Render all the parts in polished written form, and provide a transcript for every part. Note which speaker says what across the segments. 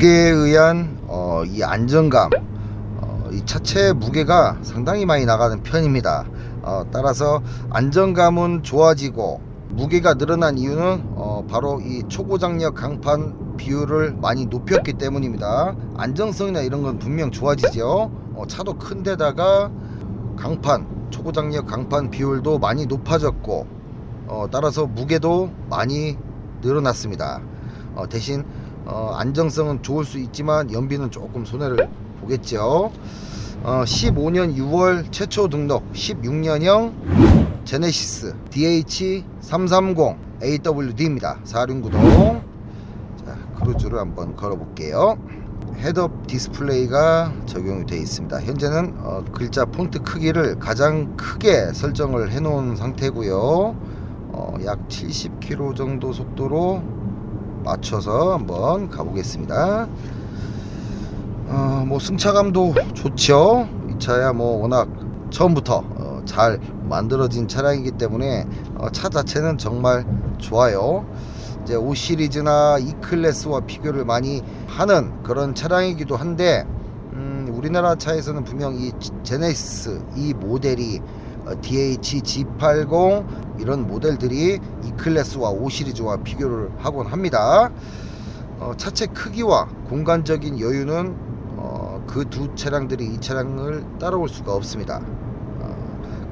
Speaker 1: 무게에 의한 이 안정감, 이 차체 무게가 상당히 많이 나가는 편입니다. 따라서 안정감은 좋아지고 무게가 늘어난 이유는 바로 이 초고장력 강판 비율을 많이 높였기 때문입니다. 안정성이나 이런 건 분명 좋아지죠. 차도 큰 데다가 강판, 초고장력 강판 비율도 많이 높아졌고, 따라서 무게도 많이 늘어났습니다. 대신 안정성은 좋을 수 있지만 연비는 조금 손해를 보겠죠. 15년 6월 최초 등록 16년형 제네시스 DH330 AWD입니다. 4륜구동. 자, 크루즈를 한번 걸어 볼게요. 헤드업 디스플레이가 적용이 되어 있습니다. 현재는 글자 폰트 크기를 가장 크게 설정을 해 놓은 상태고요. 약 70km 정도 속도로 맞춰서 한번 가보겠습니다. 뭐 승차감도 좋죠. 이 차야 뭐 워낙 처음부터 잘 만들어진 차량이기 때문에 차 자체는 정말 좋아요. 이제 5 시리즈나 E 클래스와 비교를 많이 하는 그런 차량이기도 한데, 우리나라 차에서는 분명 이 제네시스 이 모델이 DH G80 이런 모델들이 E 클래스와 5 시리즈와 비교를 하곤 합니다. 차체 크기와 공간적인 여유는 그 두 차량들이 이 차량을 따라올 수가 없습니다.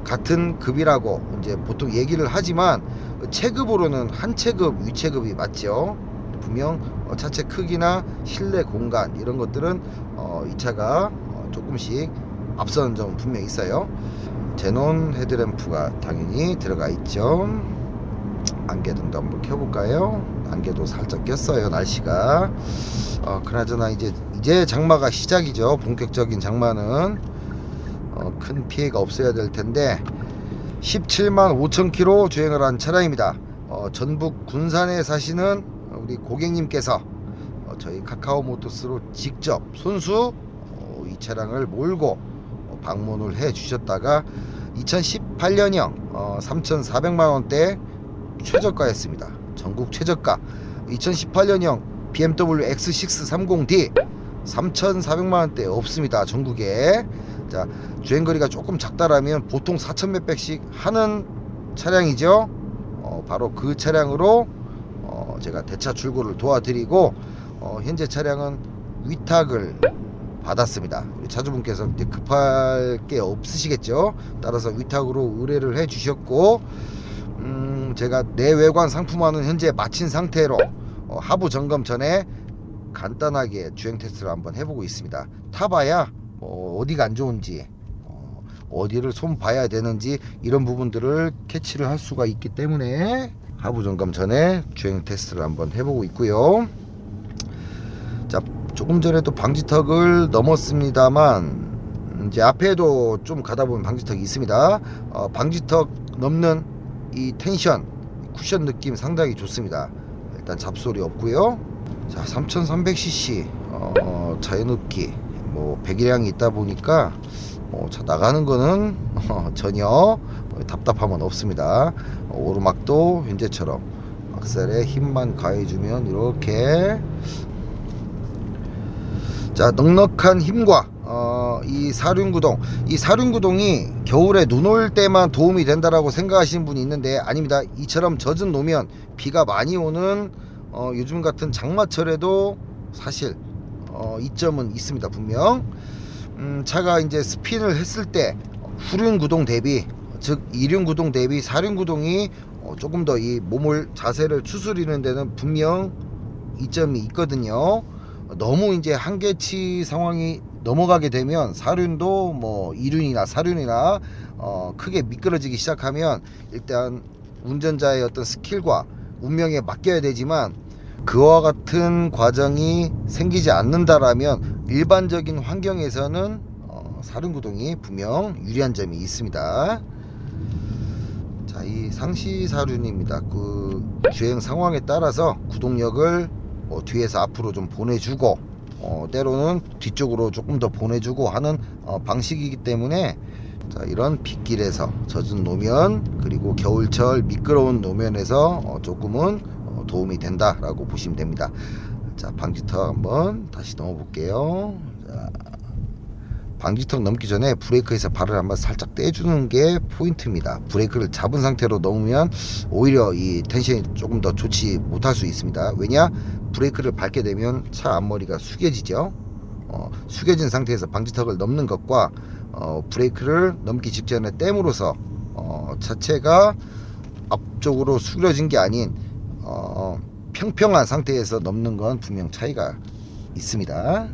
Speaker 1: 같은 급이라고 이제 보통 얘기를 하지만 체급으로는 한 체급 위체급이 맞죠. 분명 차체 크기나 실내 공간 이런 것들은 이 차가 조금씩 앞서는 점은 분명히 있어요. 제논 헤드램프가 당연히 들어가 있죠. 안개등도 한번 켜볼까요? 안개도 살짝 꼈어요. 날씨가 그나저나 이제 장마가 시작이죠. 본격적인 장마는 큰 피해가 없어야 될 텐데 17만 5천 km 주행을 한 차량입니다. 전북 군산에 사시는 우리 고객님께서 저희 카카오모터스로 직접 손수 이 차량을 몰고 방문을 해 주셨다가 2018년형 3,400만원대 최저가였습니다. 전국 최저가. 2018년형 BMW X630D 3,400만원대 없습니다. 전국에. 자, 주행거리가 조금 작다라면 보통 4천 몇백씩 하는 차량이죠. 바로 그 차량으로 제가 대차 출고를 도와드리고, 현재 차량은 위탁을 받았습니다. 우리 차주분께서 이제 급할 게 없으시겠죠. 따라서 위탁으로 의뢰를 해 주셨고, 제가 내외관 상품화는 현재 마친 상태로 하부 점검 전에 간단하게 주행 테스트를 한번 해보고 있습니다. 타봐야 어디가 안 좋은지, 어디를 손 봐야 되는지 이런 부분들을 캐치를 할 수가 있기 때문에 하부 점검 전에 주행 테스트를 한번 해보고 있고요. 자, 조금 전에도 방지턱을 넘었습니다만 이제 앞에도 좀 가다 보면 방지턱이 있습니다. 방지턱 넘는 이 텐션, 쿠션 느낌 상당히 좋습니다. 일단 잡소리 없고요. 자, 3300cc 자연흡기 뭐 배기량이 있다 보니까 차 나가는 거는 전혀 답답함은 없습니다. 오르막도 현재처럼 악셀에 힘만 가해주면 이렇게, 자, 넉넉한 힘과 이 사륜구동, 이 사륜구동이 겨울에 눈 올 때만 도움이 된다라고 생각하시는 분이 있는데 아닙니다. 이처럼 젖은 노면, 비가 많이 오는 요즘 같은 장마철에도 사실 이점은 있습니다. 분명 차가 이제 스핀을 했을 때 후륜구동 대비, 즉 이륜구동 대비 사륜구동이 조금 더 이 몸을 자세를 추스리는 데는 분명 이점이 있거든요. 너무 이제 한계치 상황이 넘어가게 되면 사륜도 뭐 이륜이나 사륜이나 크게 미끄러지기 시작하면 일단 운전자의 어떤 스킬과 운명에 맡겨야 되지만, 그와 같은 과정이 생기지 않는다라면 일반적인 환경에서는 사륜구동이 분명 유리한 점이 있습니다. 자, 이 상시 사륜입니다. 그 주행 상황에 따라서 구동력을 뒤에서 앞으로 좀 보내주고 때로는 뒤쪽으로 조금 더 보내주고 하는 방식이기 때문에, 자, 이런 빗길에서 젖은 노면 그리고 겨울철 미끄러운 노면에서 조금은 도움이 된다라고 보시면 됩니다. 자, 방지턱 한번 다시 넘어 볼게요. 자, 방지턱 넘기 전에 브레이크에서 발을 한번 살짝 떼주는 게 포인트입니다. 브레이크를 잡은 상태로 넘으면 오히려 이 텐션이 조금 더 좋지 못할 수 있습니다. 왜냐? 브레이크를 밟게 되면 차 앞머리가 숙여지죠. 숙여진 상태에서 방지턱을 넘는 것과 브레이크를 넘기 직전에 댐으로써 자체가 앞쪽으로 숙여진 게 아닌 평평한 상태에서 넘는 건 분명 차이가 있습니다.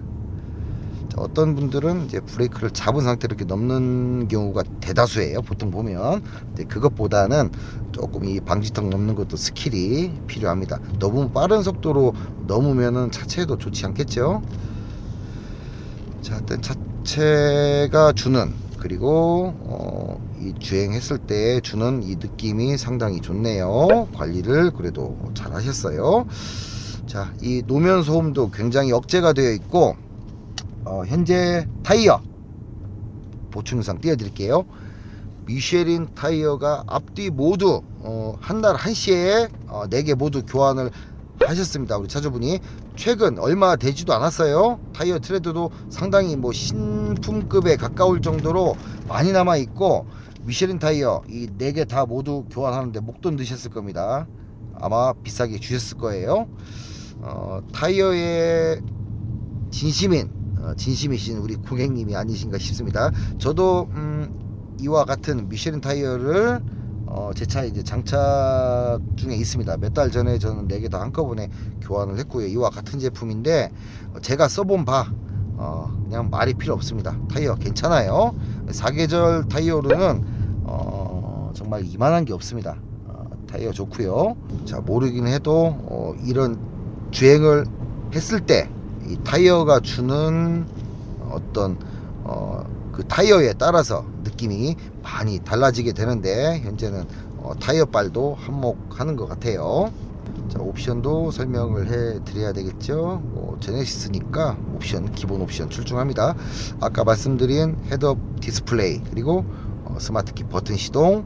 Speaker 1: 자, 어떤 분들은 이제 브레이크를 잡은 상태로 이렇게 넘는 경우가 대다수예요. 보통 보면. 근데 그것보다는 조금 이 방지턱 넘는 것도 스킬이 필요합니다. 너무 빠른 속도로 넘으면은 차체도 좋지 않겠죠. 자, 일단 차체가 주는, 그리고 이 주행했을 때 주는 이 느낌이 상당히 좋네요. 관리를 그래도 잘 하셨어요. 자, 이 노면 소음도 굉장히 억제가 되어 있고, 현재 타이어 보충 영상 띄워드릴게요. 미쉐린 타이어가 앞뒤 모두 한날 한시에 4개 모두 교환을 하셨습니다. 우리 차주분이 최근 얼마 되지도 않았어요. 타이어 트레드도 상당히 뭐 신품급에 가까울 정도로 많이 남아 있고, 미쉐린 타이어 이 4개 다 모두 교환하는데 목돈 드셨을 겁니다. 아마 비싸게 주셨을 거예요. 타이어의 진심이신 우리 고객님이 아니신가 싶습니다. 저도 이와 같은 미쉐린 타이어를 제 차에 이제 장착 중에 있습니다. 몇 달 전에 저는 4개 다 한꺼번에 교환을 했고요. 이와 같은 제품인데 제가 써본 바 그냥 말이 필요 없습니다. 타이어 괜찮아요. 사계절 타이어로는 정말 이만한 게 없습니다. 타이어 좋고요. 자, 모르긴 해도 이런 주행을 했을 때 이 타이어가 주는 어떤 그 타이어에 따라서 느낌이 많이 달라지게 되는데, 현재는 타이어 빨도 한몫하는 것 같아요. 자, 옵션도 설명을 해 드려야 되겠죠. 제네시스니까 옵션, 기본 옵션 출중합니다. 아까 말씀드린 헤드업 디스플레이, 그리고 스마트키 버튼 시동,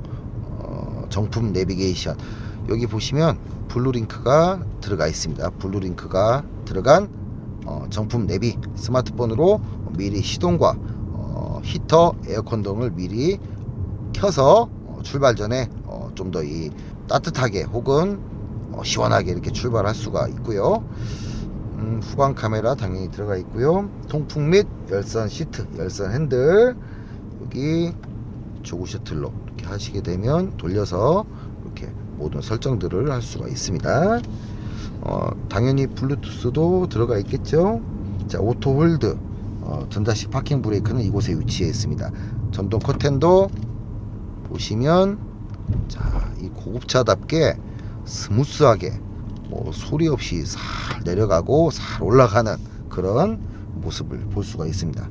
Speaker 1: 정품 내비게이션, 여기 보시면 블루링크가 들어가 있습니다. 블루링크가 들어간 정품 내비, 스마트폰으로 미리 시동과 히터, 에어컨 등을 미리 켜서 출발 전에 좀 더 이 따뜻하게 혹은 시원하게 이렇게 출발할 수가 있고요. 후방 카메라 당연히 들어가 있고요. 통풍 및 열선 시트, 열선 핸들, 여기 조구 셔틀로 이렇게 하시게 되면 돌려서 이렇게 모든 설정들을 할 수가 있습니다. 당연히 블루투스도 들어가 있겠죠. 자, 오토 홀드, 전자식 파킹 브레이크는 이곳에 위치해 있습니다. 전동 커튼도 보시면, 자, 이 고급차답게 스무스하게 뭐 소리 없이 살 내려가고 살 올라가는 그런 모습을 볼 수가 있습니다.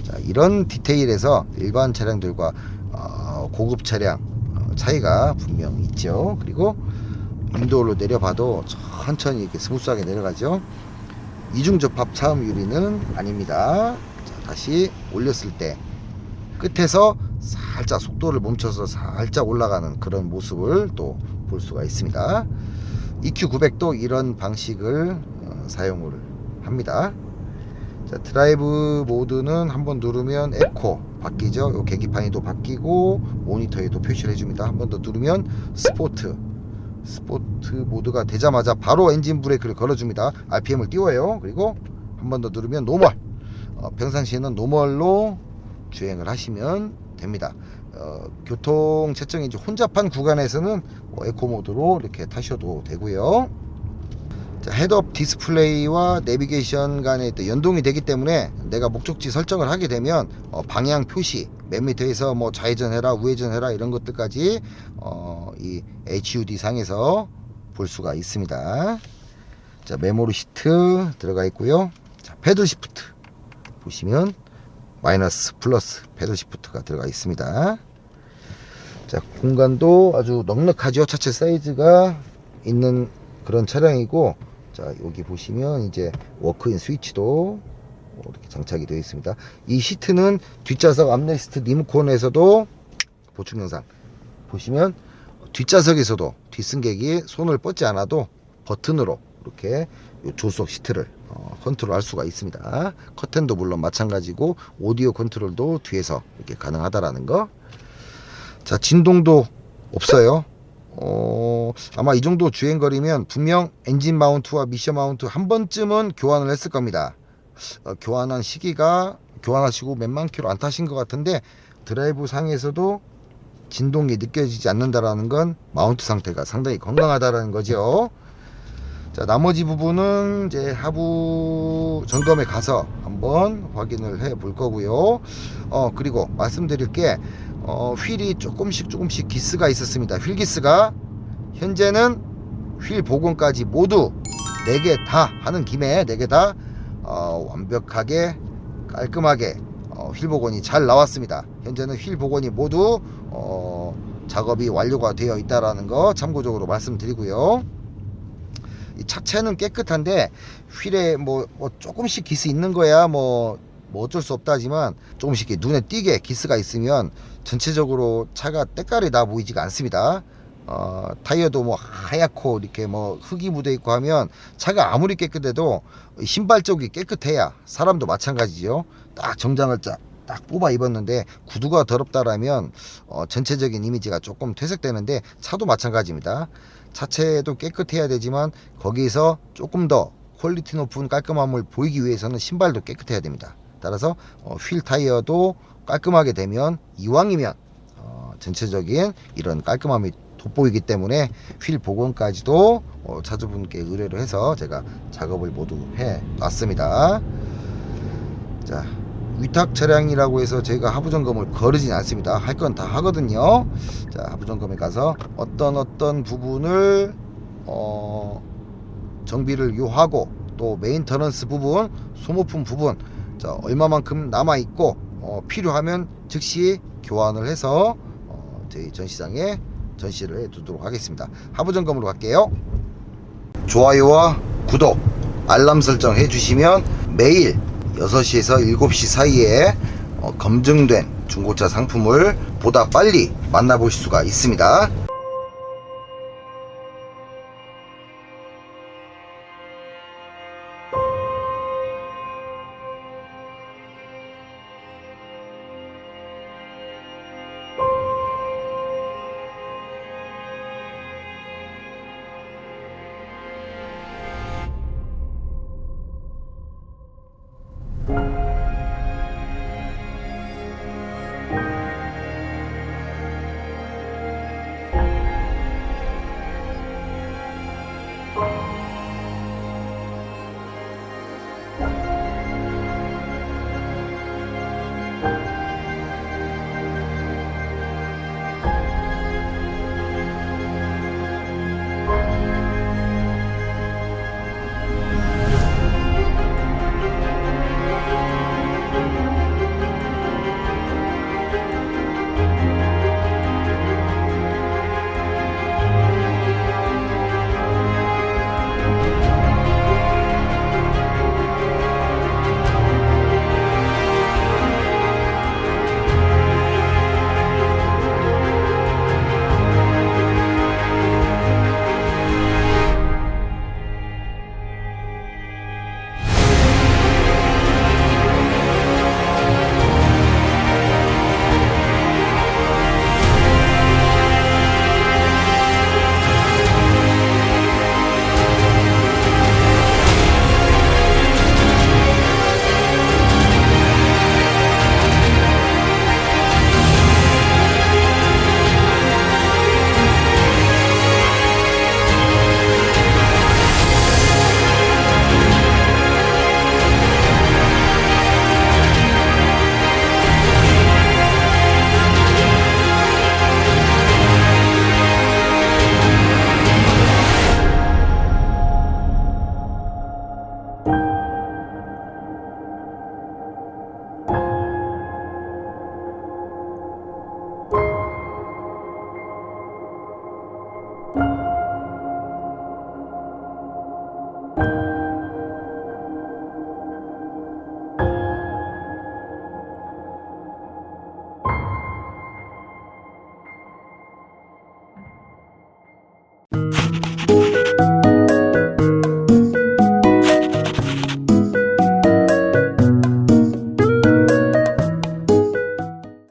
Speaker 1: 자, 이런 디테일에서 일반 차량들과 고급 차량 차이가 분명 있죠. 그리고 인도로 내려봐도 천천히 이렇게 스무스하게 내려가죠. 이중 접합 차음 유리는 아닙니다. 자, 다시 올렸을 때 끝에서 살짝 속도를 멈춰서 살짝 올라가는 그런 모습을 또 볼 수가 있습니다. EQ900도 이런 방식을 사용을 합니다. 자, 드라이브 모드는 한번 누르면 에코 바뀌죠. 요 계기판이 또 바뀌고 모니터에도 표시를 해줍니다. 한번 더 누르면 스포트 모드가 되자마자 바로 엔진 브레이크를 걸어줍니다. RPM을 띄워요. 그리고 한 번 더 누르면 노멀, 평상시에는 노멀로 주행을 하시면 됩니다. 교통 채점이 이제 혼잡한 구간에서는 에코 모드로 이렇게 타셔도 되고요. 자, 헤드업 디스플레이와 내비게이션 간에 또 연동이 되기 때문에 내가 목적지 설정을 하게 되면 방향 표시, 맨 밑에서 뭐 좌회전해라, 우회전해라 이런 것들까지 이 HUD 상에서 볼 수가 있습니다. 자, 메모리 시트 들어가 있고요. 자, 패들 시프트 보시면 마이너스, 플러스 패들 시프트가 들어가 있습니다. 자, 공간도 아주 넉넉하죠. 차체 사이즈가 있는 그런 차량이고, 자, 여기 보시면 이제 워크인 스위치도 이렇게 장착이 되어 있습니다. 이 시트는 뒷좌석 암레스트 리모컨에서도 보충 영상 보시면 뒷좌석에서도 뒷승객이 손을 뻗지 않아도 버튼으로 이렇게 요 조수석 시트를 컨트롤 할 수가 있습니다. 커튼도 물론 마찬가지고 오디오 컨트롤도 뒤에서 이렇게 가능하다라는 거. 자, 진동도 없어요. 아마 이 정도 주행거리면 분명 엔진 마운트와 미션 마운트 한 번쯤은 교환을 했을 겁니다. 교환한 시기가 교환하시고 몇만 킬로 안 타신 것 같은데 드라이브 상에서도 진동이 느껴지지 않는다라는 건 마운트 상태가 상당히 건강하다라는 거죠. 자, 나머지 부분은 이제 하부 점검에 가서 한번 확인을 해 볼 거고요. 그리고 말씀드릴 게 휠이 조금씩 기스가 있었습니다. 휠 기스가 현재는 휠 복원까지 모두 4개 다 하는 김에 4개 다 완벽하게 깔끔하게 휠 복원이 잘 나왔습니다. 현재는 휠 복원이 모두 작업이 완료가 되어 있다라는 거 참고적으로 말씀드리고요. 이 차체는 깨끗한데 휠에 뭐 조금씩 기스 있는 거야 뭐 어쩔 수 없다지만 조금씩 눈에 띄게 기스가 있으면 전체적으로 차가 때깔이 나 보이지가 않습니다. 타이어도 뭐 하얗고 이렇게 뭐 흙이 묻어 있고 하면 차가 아무리 깨끗해도 신발 쪽이 깨끗해야 사람도 마찬가지죠. 딱 정장을 딱 뽑아 입었는데 구두가 더럽다라면 전체적인 이미지가 조금 퇴색되는데 차도 마찬가지입니다. 차체도 깨끗해야 되지만 거기서 조금 더 퀄리티 높은 깔끔함을 보이기 위해서는 신발도 깨끗해야 됩니다. 따라서 휠 타이어도 깔끔하게 되면 이왕이면 전체적인 이런 깔끔함이 돋보이기 때문에 휠 복원까지도 차주분께 의뢰를 해서 제가 작업을 모두 해 놨습니다. 자, 위탁 차량이라고 해서 저희가 하부 점검을 거르진 않습니다. 할 건 다 하거든요. 자, 하부 점검에 가서 어떤 부분을 정비를 요하고 또 메인터넌스 부분, 소모품 부분 자, 얼마만큼 남아 있고 필요하면 즉시 교환을 해서 저희 전시장에 전시를 해 두도록 하겠습니다. 하부 점검으로 갈게요. 좋아요와 구독, 알람 설정 해 주시면 매일 6시에서 7시 사이에 검증된 중고차 상품을 보다 빨리 만나보실 수가 있습니다.